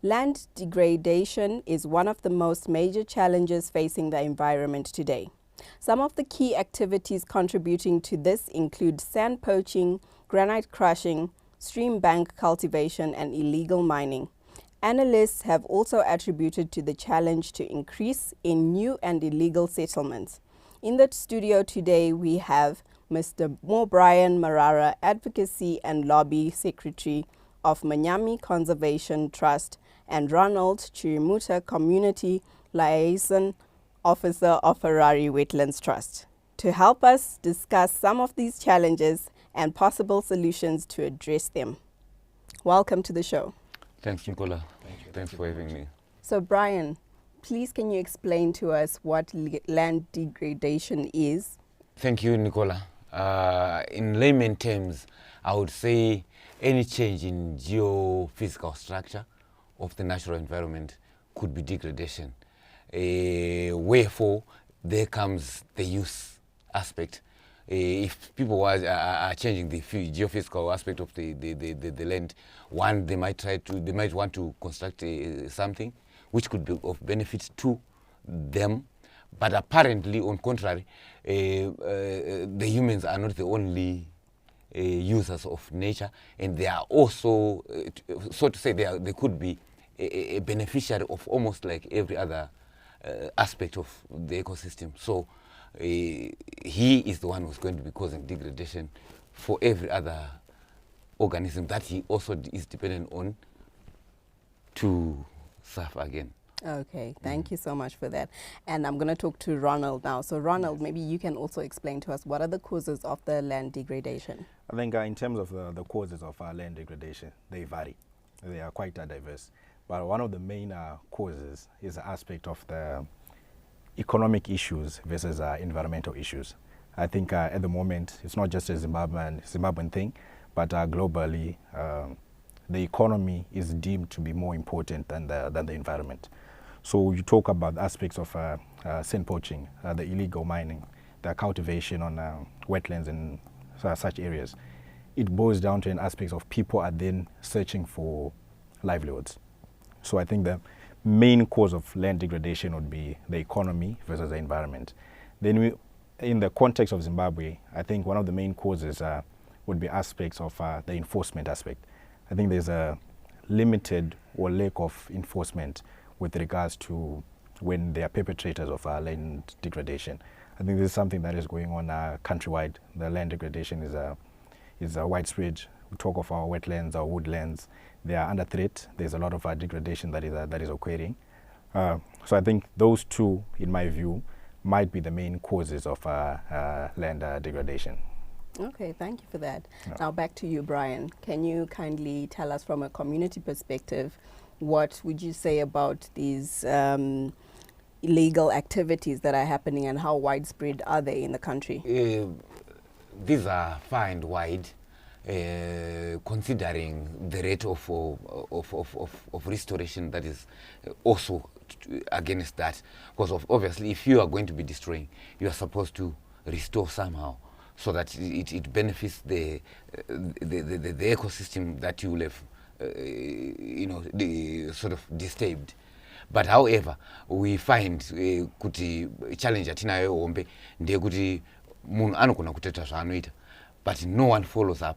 Land degradation is one of the most major challenges facing the environment today. Some of the key activities contributing to this include sand poaching, granite crushing, stream bank cultivation, and illegal mining. Analysts have also attributed to the challenge to increase in new and illegal settlements. In the studio today, we have Mr. Brian Marara, Advocacy and Lobby Secretary of Manyami Conservation Trust, and Ronald Chirimuta, Community Liaison Officer of Harare Wetlands Trust, to help us discuss some of these challenges and possible solutions to address them. Welcome to the show. Thanks, Nicola. Thanks for having me. So, Brian, please can you explain to us what land degradation is? Thank you, Nicola. In layman terms, I would say any change in geophysical structure of the natural environment could be degradation. Wherefore, there comes the use aspect. If people are changing the geophysical aspect of the land, one, they might want to construct something which could be of benefit to them. But apparently, on contrary, the humans are not the only users of nature, and they are also, so to say, they could be a beneficiary of almost like every other aspect of the ecosystem. So he is the one who's going to be causing degradation for every other organism that he also is dependent on to surf again. Okay, thank you so much for that. And I'm going to talk to Ronald now. So Ronald, maybe you can also explain to us what are the causes of the land degradation? I think in terms of the causes of land degradation, they vary. They are quite diverse. But one of the main causes is the aspect of the economic issues versus environmental issues. I think at the moment, it's not just a Zimbabwean thing, but globally, the economy is deemed to be more important than the environment. So you talk about aspects of sand poaching, the illegal mining, the cultivation on wetlands and such areas. It boils down to an aspect of people are then searching for livelihoods. So I think the main cause of land degradation would be the economy versus the environment. Then in the context of Zimbabwe, I think one of the main causes would be aspects of the enforcement aspect. I think there's a limited or lack of enforcement with regards to when they are perpetrators of land degradation. I think this is something that is going on countrywide. The land degradation is widespread. We talk of our wetlands, our woodlands. They are under threat. There's a lot of degradation that is occurring. So I think those two, in my view, might be the main causes of land degradation. Okay, thank you for that. Yeah. Now back to you, Brian. Can you kindly tell us from a community perspective, what would you say about these illegal activities that are happening and how widespread are they in the country? These are far and wide, considering the rate of restoration that is also against that. Because obviously, if you are going to be destroying, you are supposed to restore somehow, so that it benefits the ecosystem that you will have, sort of disturbed. But however, we find kuti challenge atinayo hombe ndekuti munhu anogona kuteta zvaanoita, but no one follows up.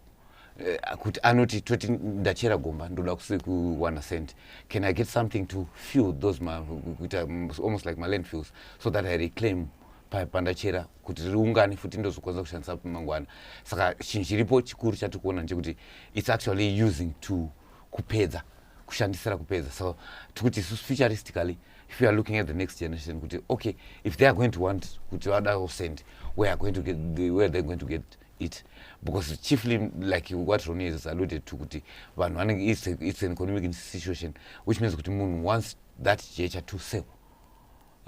Kuti anoti toti ndachera gomba ndoda kuwana cent, can I get something to fuel those almost like my landfills, so that I reclaim pandachera kuti riungane futi ndozokwanisa kushandisa mangwana. Saka chinhu chiripo chikuru chatikuona ndechekuti it's actually using to kupedza, kushandisira kupedza. So tikuti futuristically, if you are looking at the next generation, kuti okay, if they are going to want kuti vada send, where they're going to get it, because chiefly like what Ronnie has alluded to, kuti it's an economic situation, which means kuti munhu wants that gesture to sell.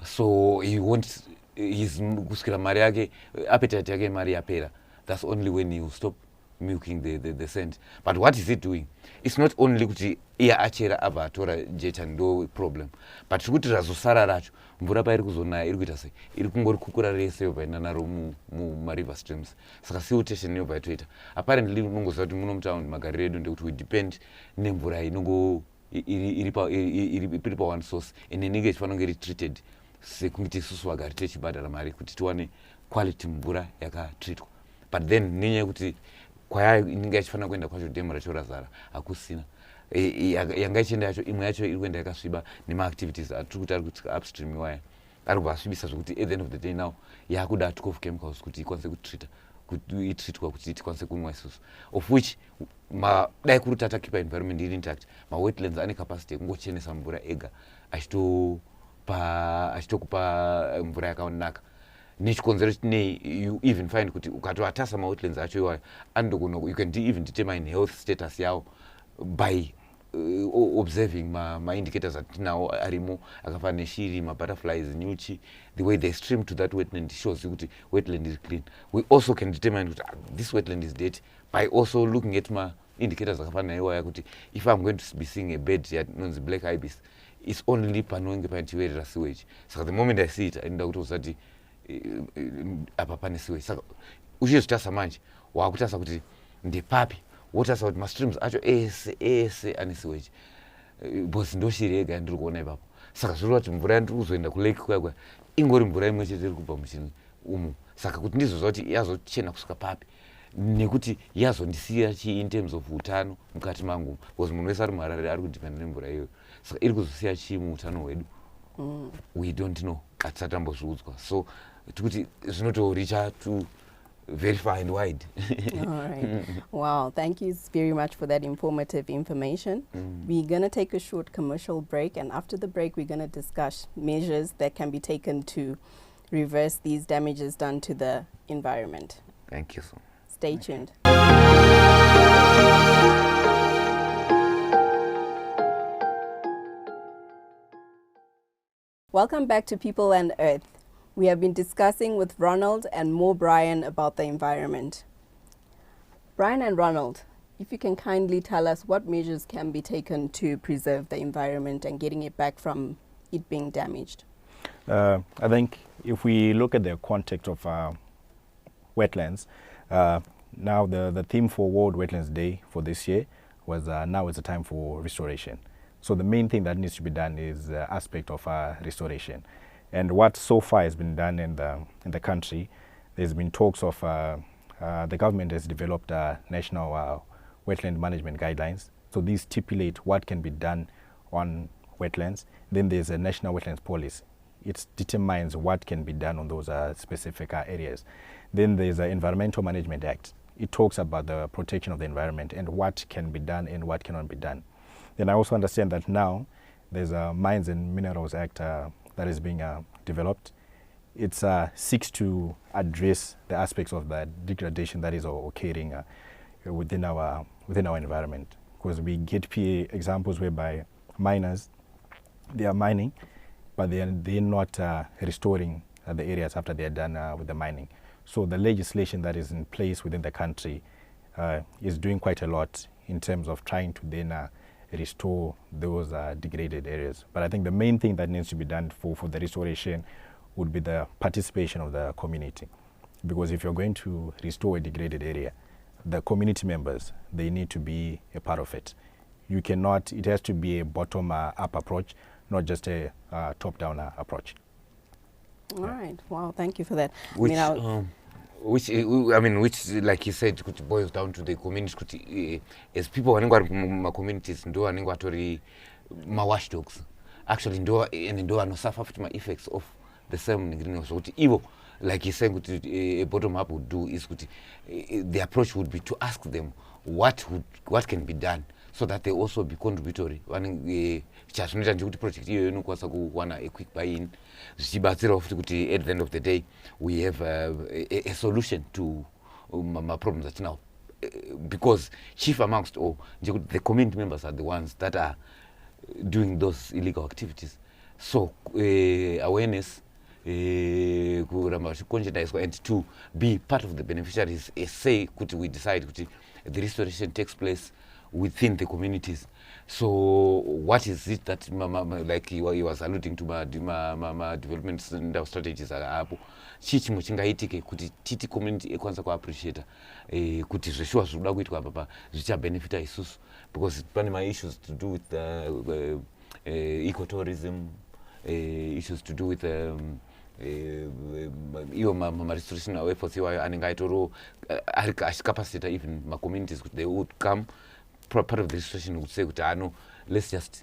So he wants his kusikira mari yake, appetite yake mari yapera. That's only when he will stop milking the cent. But what is he doing? It's not only kuti iya achera abva atora jecha ndo problem, but kuti razosara racho mvura pairi kuzonaya iri kuita sei, iri kungori kukura rese yobva ina naro mu river streams. Saka siltation yobva yatoita apparently unongoziva kuti muno mutaundi magariro edu ndekuti we depend nemvura inongo iri pa one source ende inenge ichifanira kunge retreated sekunge isusu vagari techibhadhara mari kuti tiwane quality mvura yakatreatwa. But then nenyaya yekuti kwaya inenge ichifanira kuenda kwacho demu racho razara hakusina yanga ichienda yacho imwe yacho iri kuenda yakasviba nemaactivities atiri kuti ari kutsika upstream waya ari kubva asvibisa zvokuti at the end of the day now yakuda took off chemicals kuti ikwanise kutreatwa kuti tikwanise kumwa isusu, of which dai kuri tatakipa environment iri intact mawetlands ane capacity yekungochenesa mvura ega achitokupa mvura yakanaka. Nechikonzero chinei you even find kuti ukatoatasa mawetlands acho iwayo andogona you can even determine health status yawo by observing ma-indicators atinawo arimo akafanana neshiri, ma-butterflies, nyuchi, the way they stream to that wetland shows kuti wetland is clean. We also can determine kuti this wetland is dirty by also looking at ma-indicators akafanana iwaya kuti if I'm going to be seeing a bird yanonzi black ibis, it's only panonge panichiwerera sewage. Saka the moment I see it ndinoda kuti usati apa pane sewage. Saka uchizotasa manje wakutasa kuti ndepapi wotasa kuti mastreams acho ese ane sewage because ndoshiri yega yandiri kuona ipapo. Saka zviri kuti mvura yandiri kuzoenda kulake kwakwa ingori mvura imwe chete iri kubva muchini umu. Saka kuti ndizozva kuti yazochena kusvika papi nekuti yazondisiya chii in terms of utano mukati mangu because munhu wese ari muharare ari kudhipenda nemvura iyoyo. Saka iri kuzosiya chii muutano hwedu we don't know atisati tambozviudzwa. So tikuti zvinotoricha to very far and wide. All right. Wow, thank you very much for that informative information. We're going to take a short commercial break, and after the break we're going to discuss measures that can be taken to reverse these damages done to the environment. Thank you so much. Stay tuned. Welcome back to People and Earth. We have been discussing with Ronald and Mo Brian about the environment. Brian and Ronald, if you can kindly tell us what measures can be taken to preserve the environment and getting it back from it being damaged. I think if we look at the context of wetlands, now the theme for World Wetlands Day for this year was now is the time for restoration. So the main thing that needs to be done is the aspect of restoration. And what so far has been done in the country, there's been talks of the government has developed national wetland management guidelines. So these stipulate what can be done on wetlands. Then there's a national wetlands policy. It determines what can be done on those specific areas. Then there's an Environmental Management Act. It talks about the protection of the environment and what can be done and what cannot be done. Then I also understand that now there's a Mines and Minerals Act that is being developed. It seeks to address the aspects of the degradation that is occurring within our environment. Because we get examples whereby miners, they are mining, but they're not restoring the areas after they're done with the mining. So the legislation that is in place within the country is doing quite a lot in terms of trying to then restore those degraded areas. But I think the main thing that needs to be done for the restoration would be the participation of the community. Because if you're going to restore a degraded area, the community members, they need to be a part of it. You cannot, it has to be a bottom-up approach, not just a top-down approach. All right. Wow, thank you for that. Which, like you said, boils down to the community. As people wanenge vari muma-communities, ndo vanenge vatori ma-watchdogs. Actually, ndo vanosuffer futi ma-effects of the same greenhouse. So ivo, like you said, a bottom-up would do is the approach would be to ask them what can be done, so that they also be contributory. Chazvinoita ndekuti project iyoyo inokwanisa kuwana a quick buy-in zvichibatsirawo futi kuti at the end of the day we have a solution to ma-problems atinawo, because chief amongst all ndekuti the community members are the ones that are doing those illegal activities. So awareness, kuramba vachiconchedizwa, and to be part of the beneficiaries, say kuti we decide kuti the restoration takes place within the communities. So what is it that like he was alluding to development strategies apo chimwe chingaitike kuti titi community ekwanisa kuappreciata kuti zveshuwa zvinoda kuitwa apa zvichabenefita isusu, because pane ma-issues to do with ecotourism, issues to do with iwo ma-restoration efforts iwayo anenge aitoriwo achicapacita even ma-communities kuti they would come. Part of the restoration would say kuti let's just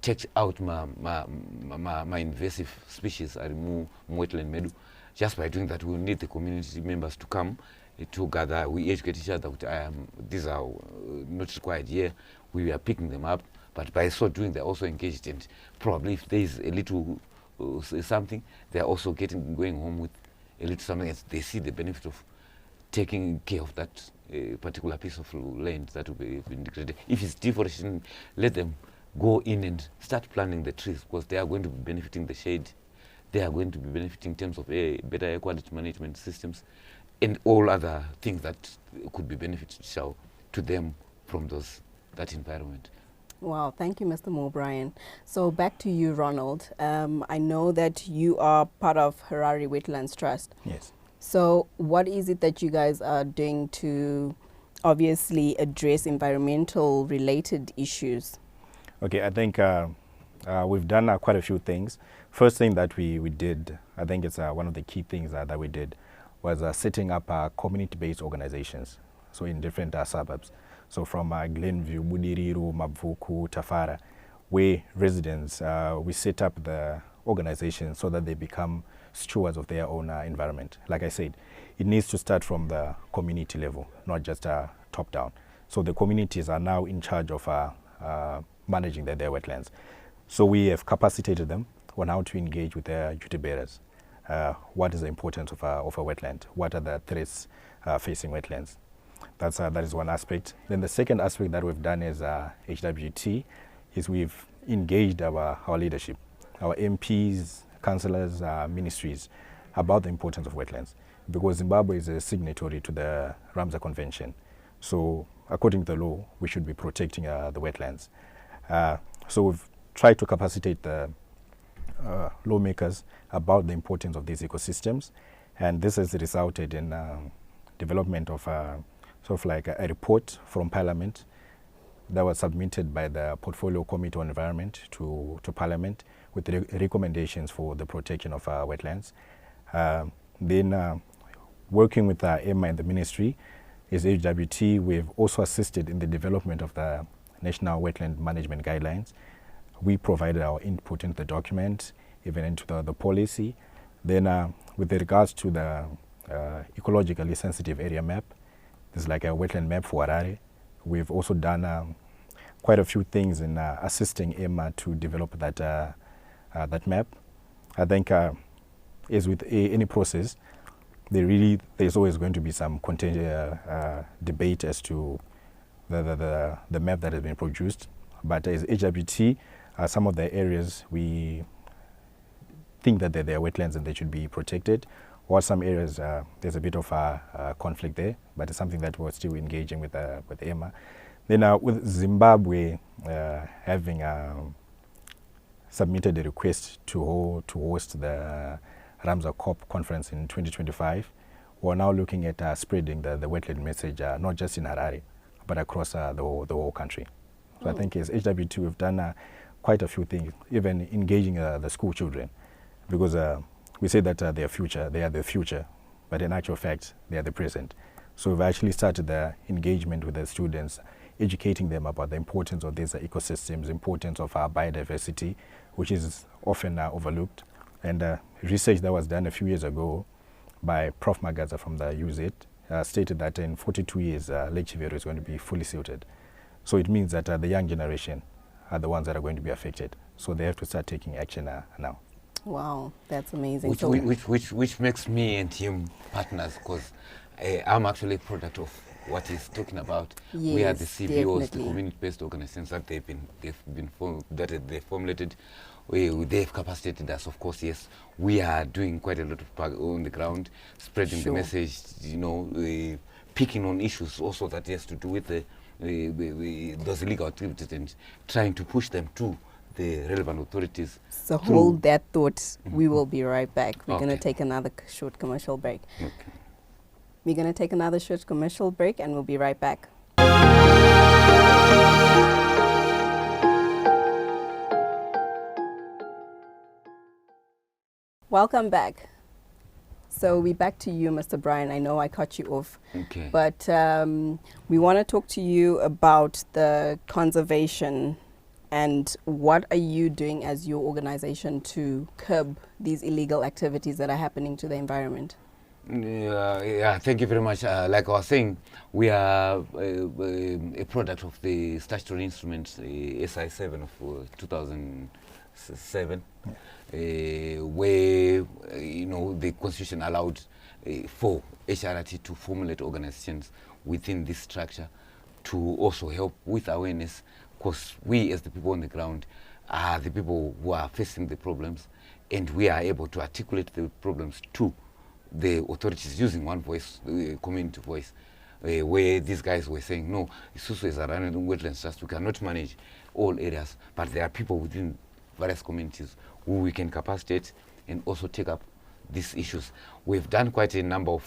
take out my invasive species ari mu-wetland medu. Just by doing that, we will need the community members to come together. We educate each other kuti these are not required here. We are picking them up, but by so doing, they're also engaged, and probably if there is a little something, they're also going home with a little something, and they see the benefit of taking care of that particular piece of land that will be degraded. If it's deforestation, let them go in and start planting the trees, because they are going to be benefiting the shade. They are going to be benefiting in terms of better air quality management systems and all other things that could be beneficial to them from that environment. Wow, thank you, Mr. Moore-Bryan. So back to you, Ronald. I know that you are part of Harare Wetlands Trust. Yes. So what is it that you guys are doing to obviously address environmental related issues? Okay, I think we've done quite a few things. First thing that we did, I think it's one of the key things that we did, was setting up community-based organizations, so in different suburbs. So from Glenview, Budiriru, Mabvuku, Tafara, where residents, we set up the organizations so that they become stewards of their own environment. Like I said, it needs to start from the community level, not just top down. So the communities are now in charge of managing their wetlands. So we have capacitated them on how to engage with their duty bearers. What is the importance of a wetland? What are the threats facing wetlands? That is one aspect. Then the second aspect that we've done as HWT is we've engaged our leadership, our MPs, councillors, ministries, about the importance of wetlands, because Zimbabwe is a signatory to the Ramsar Convention. So according to the law, we should be protecting the wetlands. So we've tried to capacitate the lawmakers about the importance of these ecosystems, and this has resulted in development of sort of like a report from Parliament that was submitted by the Portfolio Committee on Environment to Parliament with recommendations for the protection of wetlands. Then working with EMA and the ministry is HWT. We've also assisted in the development of the National Wetland Management Guidelines. We provided our input into the document, even into the policy. Then with regards to the ecologically sensitive area map, there's like a wetland map for Harare. We've also done quite a few things in assisting EMA to develop that map. I think as with any process, there's always going to be some debate as to the map that has been produced. But as HWT, some of the areas we think that they're wetlands and they should be protected, while some areas there's a bit of a conflict there, but it's something that we're still engaging with EMA. Then with Zimbabwe having submitted a request to host the Ramsar COP conference in 2025, we're now looking at spreading the wetland message, not just in Harare, but across the whole country. So I think as HWT we've done quite a few things, even engaging the school children, because we say that they are the future, but in actual fact, they are the present. So we've actually started the engagement with the students, educating them about the importance of these ecosystems, importance of our biodiversity, which is often overlooked. And research that was done a few years ago by Prof. Magaza from the UZ stated that in 42 years, Lake Chivero is going to be fully silted. So it means that the young generation are the ones that are going to be affected. So they have to start taking action now. Wow, that's amazing. Which makes me and him partners, because I'm actually a product of what he's talking about. Yes, we are the CBOs, definitely. the community-based organizations that they've formulated. They've capacitated us, of course. Yes, we are doing quite a lot of on the ground, spreading the message. Picking on issues also that has to do with the those illegal activities and trying to push them to the relevant authorities. So through- hold that thought. We will be right back. We're going to Okay. take another short commercial break. Okay. We're going to take another short commercial break and we'll be right back. Welcome back. So we're back to you, Mr. Brian. I know I cut you off, Okay. but we want to talk to you about the conservation and what are you doing as your organization to curb these illegal activities that are happening to the environment? Yeah, thank you very much. Like I was saying, we are a product of the statutory instrument SI 7 of 2007, where the constitution allowed for HRT to formulate organizations within this structure to also help with awareness, because we as the people on the ground are the people who are facing the problems, and we are able to articulate the problems to the authorities using one voice, community voice, where these guys were saying, no, Isusu is a running wetlands trust, we cannot manage all areas, but there are people within various communities who we can capacitate and also take up these issues. We've done quite a number of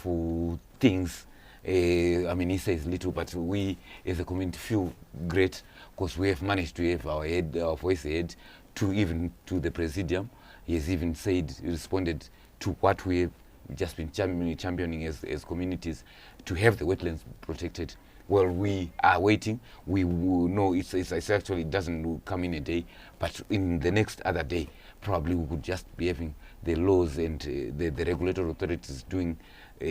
things. I mean, he says little, but we as a community feel great because we have managed to have our voice heard to even to the presidium. He has even responded to what we have just been championing as communities to have the wetlands protected. Well, we are waiting. We will know it's actually, it doesn't come in a day, but in the next other day, probably we could just be having the laws and the regulatory authorities doing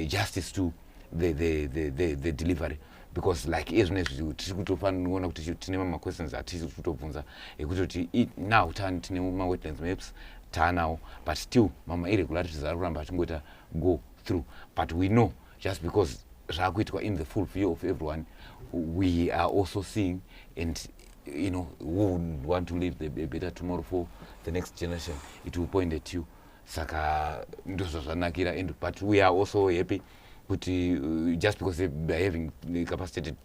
justice to the delivery. Because like ezvinezvi tiri kutofanira kuti tine questions atisi kutobvunza ekuti now tine wetlands maps taanawo, but still irregularities ari kuramba achingoita go through. But we know, just because zvakuitwa in the full view of everyone, we are also seeing, and who would want to leave a better tomorrow for the next generation, it will point at you. Saka ndozvo zvanakira, but we are also happy kuti just because they are having the capacity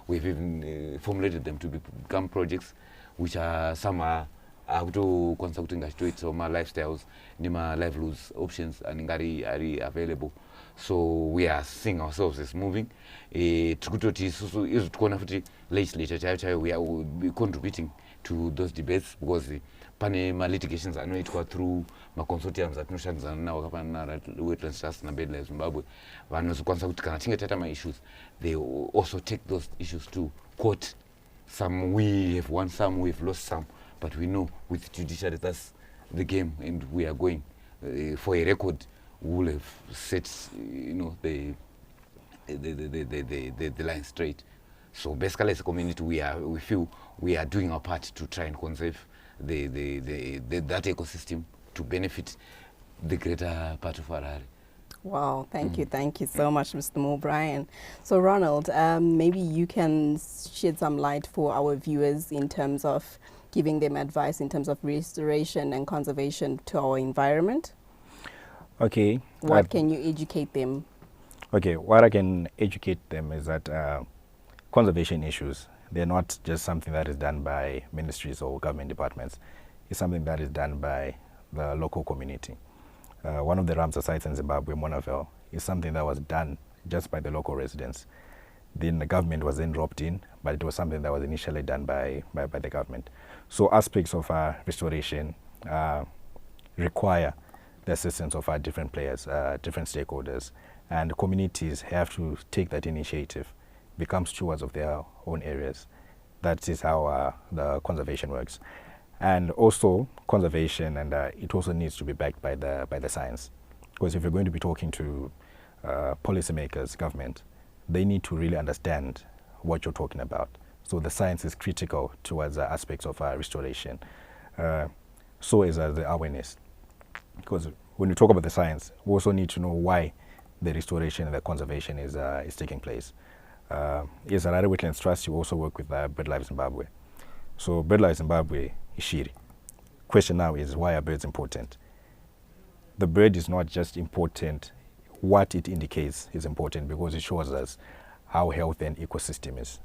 we've even formulated them to become projects which are some are akutokwanisa kuti ngachitoitawo ma-lifestyles nema-livelihoods options anenge ari available. So we are seeing ourselves as moving. Tiri kutoti isusu izvo tikuona futi legislature chaiyo we are contributing to those debates, because pane ma-litigations anoitwa through ma-consortiums atinoshandidzana nawo akafanana wetlands trust naBirdlife Zimbabwe, vanozokwanisa kuti kana tinge taita ma-issues, they also take those issues to court. Some we have won, some we have lost some, but we know with judiciary that's the game, and we are going for a record. We will have set the line straight. So basically, as a community, we feel we are doing our part to try and conserve that ecosystem to benefit the greater part of Harare. Wow, thank you so much, Mr. Mo Brian. So Ronald, maybe you can shed some light for our viewers in terms of giving them advice in terms of restoration and conservation to our environment. Okay. What can you educate them? Okay, what I can educate them is that conservation issues, they're not just something that is done by ministries or government departments. It's something that is done by the local community. One of the Ramsar sites in Zimbabwe, Monaville, is something that was done just by the local residents. Then the government was then roped in, but it was something that was initially done by the government. So aspects of restoration require the assistance of our different players, different stakeholders, and communities have to take that initiative, become stewards of their own areas. That is how the conservation works. And also conservation, and it also needs to be backed by the science, because if you're going to be talking to policymakers, government, they need to really understand what you're talking about. So the science is critical towards aspects of restoration. So is the awareness, because when we talk about the science, we also need to know why the restoration and the conservation is taking place. As Harare Wetlands Trust, you also work with BirdLife Zimbabwe. So BirdLife Zimbabwe is Shiri. Question now is, why are birds important? The bird is not just important, what it indicates is important, because it shows us how healthy an ecosystem is.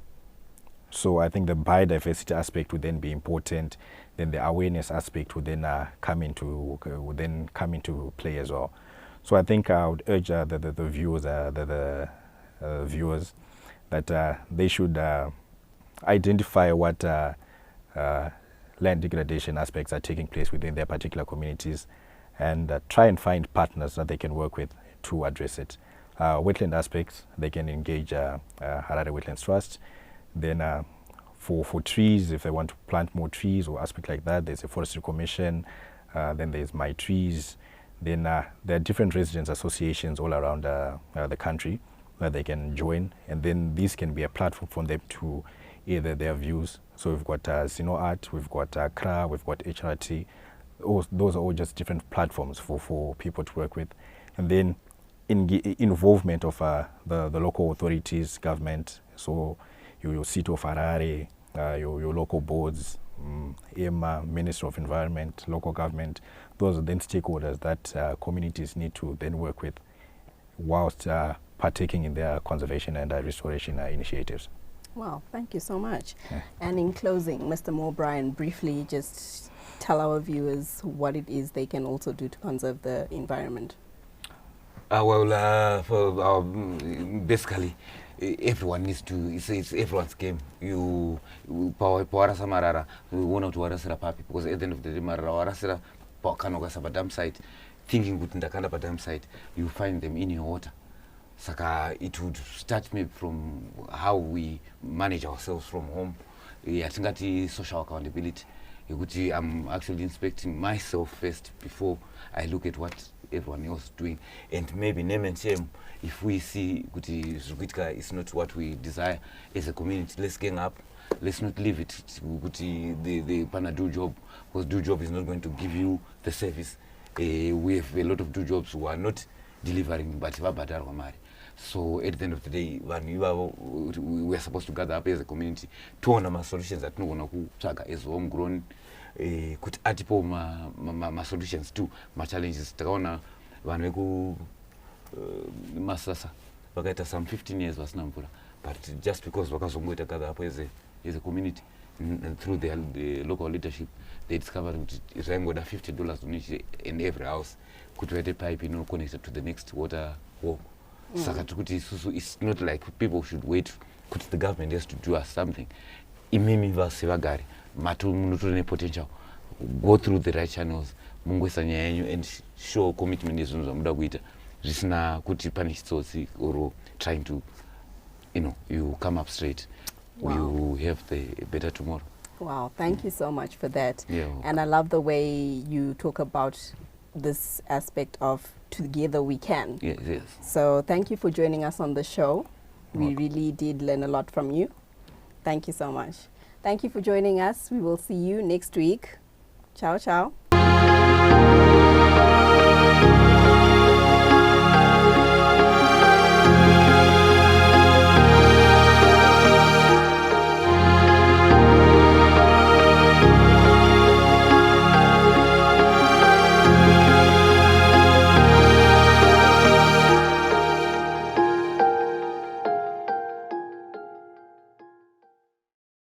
So I think the biodiversity aspect would then be important. Then the awareness aspect would then come into play as well. So I think I would urge the viewers viewers that they should identify what land degradation aspects are taking place within their particular communities, and try and find partners that they can work with to address it. Wetland aspects, they can engage Harare Wetlands Trust. Then for trees, if they want to plant more trees or aspect like that, there's a forestry commission. Then there's My Trees. Then there are different residents associations all around the country that they can join, and then this can be a platform for them to either their views. So we've got Sino Art, we've got CRA, we've got HRT. Those are all just different platforms for people to work with. And then involvement of the local authorities, government, so your City of Harare, your local boards, EMA, Ministry of Environment, local government. Those are then stakeholders that communities need to then work with whilst partaking in their conservation and restoration initiatives. Wow, thank you so much. Yeah. And in closing, Mr. Moore Bryan, briefly just tell our viewers what it is they can also do to conserve the environment. Basically, everyone needs to, it's everyone's game. You Pawarasa Marara, we want to Warasira Papi, because at the end of the day, Marara Warasira, Pakanoga dam site, thinking good in the Kandapa dam site, you find them in your water. Saka, it would start maybe from how we manage ourselves from home. I think that is social accountability. I'm actually inspecting myself first before I look at what everyone else is doing. And maybe name and shame, if we see Zugwitka is not what we desire as a community, let's gang up. Let's not leave it the pana do job, because do job is not going to give you the service. We have a lot of do jobs who are not delivering, but so at the end of the day, when we are supposed to gather up as a community to own our solutions that no one as homegrown, could atipo ma solutions to my challenges. Takaona vanweku masasa vakaita some 15 years vasina mvura, but just because vakazongoita gather up as a community and through the local leadership, they discovered it's $50 on each in every house could wet a pipe, connected to the next water hole. It's not like people should wait. The government has to do us something. Potential. Go through the right channels. And show commitment is not punish or trying to, you come up straight. Wow. You have the better tomorrow. Wow, thank you so much for that. Yeah. And I love the way you talk about this aspect of together we can. Yes, yes. So thank you for joining us on the show. We really did learn a lot from you. Thank you so much. Thank you for joining us. We will see you next week. Ciao, ciao.